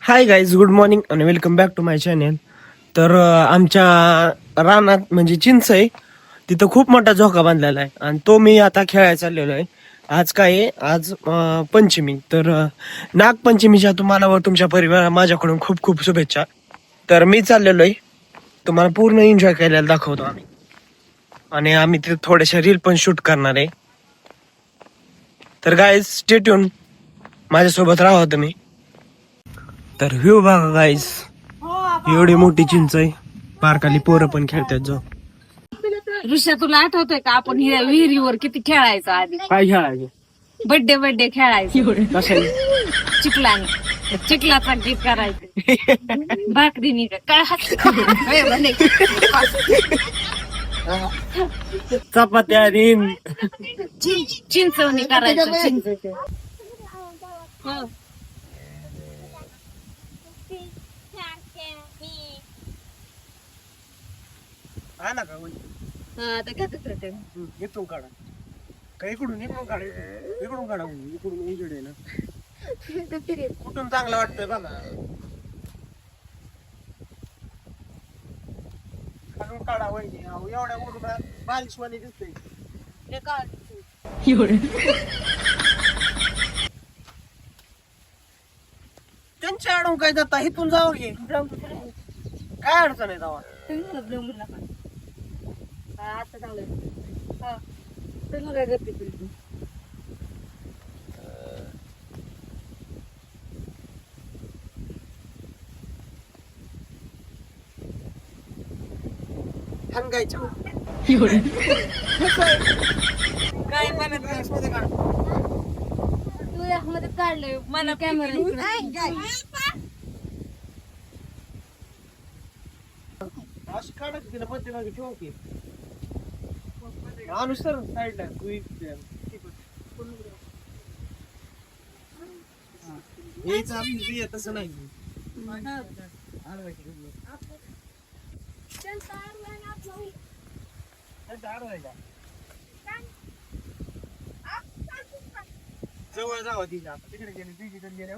हाय guys, good morning आणि welcome back to my channel. तर आमच्या रानात म्हणजे चिंच आहे, तिथं खूप मोठा झोका बांधलेला आहे आणि तो मी आता खेळायला चाललेलो आहे. आज काय आहे, आज पंचमी. तर नागपंचमीच्या तुम्हाला व तुमच्या परिवाराला माझ्याकडून खूप खूप शुभेच्छा. तर मी चाललेलो आहे, तुम्हाला पूर्ण एन्जॉय केलेला दाखवतो आम्ही. आणि आम्ही तिथे थोड्याशा रील पण शूट करणार आहे. तर गाईज स्टे ट्यून, माझ्यासोबत राहा तुम्ही. तर व्ह्यू बघा गाईज, एवढी मोठी चिंच आहे, पार्काली पोरं पण खेळतात. जो ऋषा, तुला आठवतंय का आपण हिऱ्या विहिरीवर किती खेळायचो आधी? काय खेळायचे? बर्थडे खेळायचो कशाने? चिखलाने. चिखलाचा गीत करायचं. भाकरीने काय चपात्या आणि चिंचवणी करायचं. चिंच आणा का इथून काढा, काय इकडून काढा, इकडून काढा, इकडून इकडे ना. कुठून चांगलं वाटतंय बघा. खालून काढा वहिनी, एवढ्या मोठ्या बालिशवाणी दिसतंय. त्यांच्या आडून काय जाता, इथून जावं घे. काय अडचण आहे जावा. आता चांगलं काय करते तू? हंगायच्या काय मध्ये काढलंय मला कॅमेरा. असं काढायचं तिला मध्यभागी ठेवा की. माणूस तर साईडला तू तसं नाही. जवळ जावं तिच्या, तिकडे गेले डिजिटल गेले.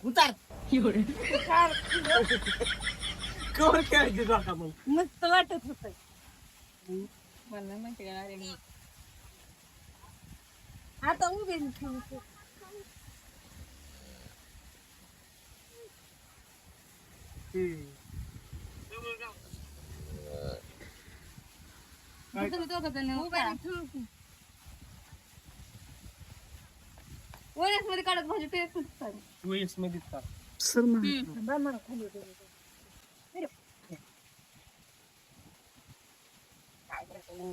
उतार कवर खेळायचे जाता मग. मस्त वाटत होत मला माहिती का. आता उभे मध्ये काढत भाजी ते वेळेस मध्ये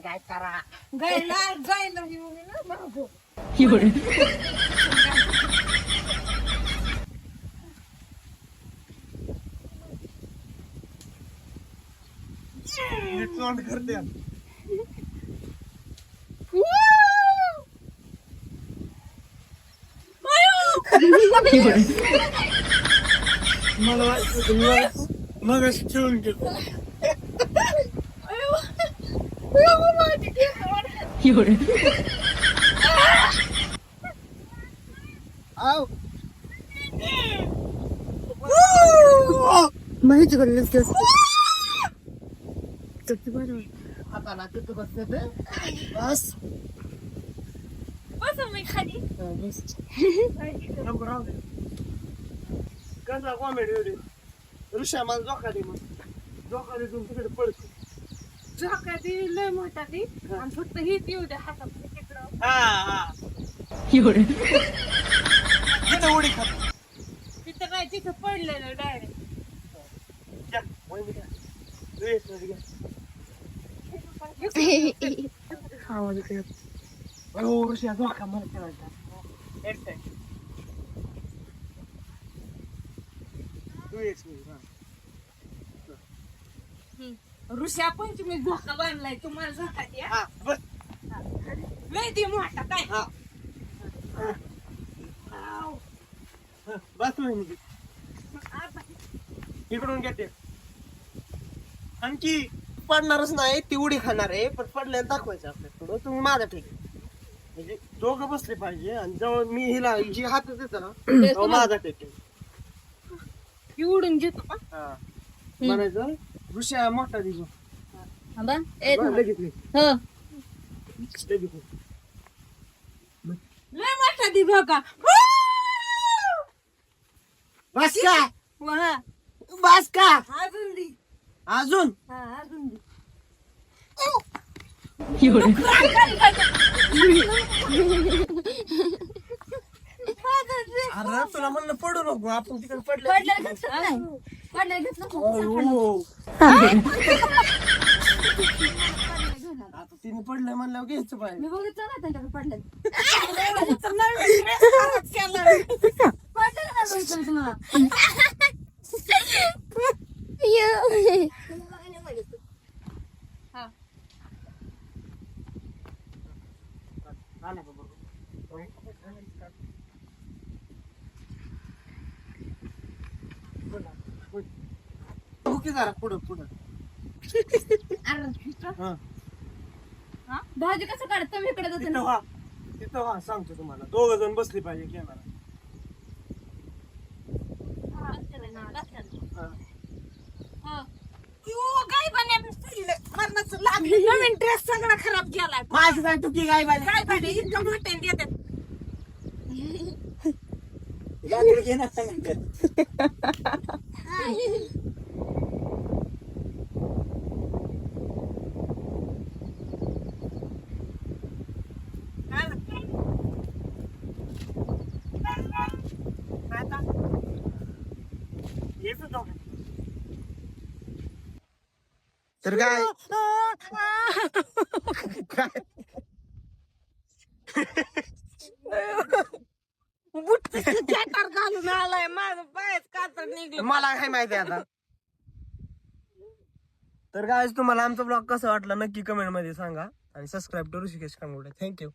काय करा जायला तोंड करते. मला वाटतं तुम्ही मग ठेवून घेतो. माहिती करले हाताला तिथं बसते ते. बस बस मी खाली नको राहू दे. कसा कॉमेडी होती. ऋषा मला जोका दे, मग जोका दे तुम्ही तिकडे पडतो. झोका ती लय मोठा ती आणि फक्त ही ती उद्या हातात तिकडं. हा तिथं उडी खात. तिथं काय तिथं पडलेलं डायरेक्ट. घ्या, वहिनी घ्या. वेळेस मध्ये घ्या. आवाज येतोय. अहो ऋषा जोका मला खेळायचा एक टाइम. ऋषा पंचमी झोका बांधलाय तुम्हाला झोका द्या. हा बस. लय ती मोठा काय. हा बस वहिनी. इकडून घेते. आणखी पडणारच नाही, ती उडी खाणार आहे, पण पडल्याला दाखवायचं आपल्याला. मग तुम्ही माझा टेक म्हणजे दोघं बसले पाहिजे आणि जेव्हा मी हिला जी हात देतो ना तेव्हा माझा टेक उडून घेतो का हा म्हणायचं ऋषा मोठा दिसू थांबा लगेच लगेच लय मोठा दी बघा बस का वा बस का अजून दी अजून हा अजून दी अरे तुला म्हणलं पडू नको आपण तिकडे पडले आता तिने पडलंय म्हणल्यावर घ्यायचं पाहिजे मी बघितलं ना त्यांच्याकडे पडलं जरा पुढं पुढं भाजी कसं काढत तुम्ही इकडे जाते ना तिथं व्हा सांगतो तुम्हाला दोघ जण बसली पाहिजे कॅमेरा नवीन ड्रेस सगळा खराब गेलाय माझी काय चुकी काय पाहिजे काय पाहिजे इतकं मोठे देतात तर काय घालून आलाय माझं पायच कातर निघलं मला काय माहिती आता तर काय तुम्हाला आमचा ब्लॉग कसा वाटला नक्की कमेंट मध्ये सांगा आणि सबस्क्राईब करू ऋषिकेश कांगोडे थँक्यू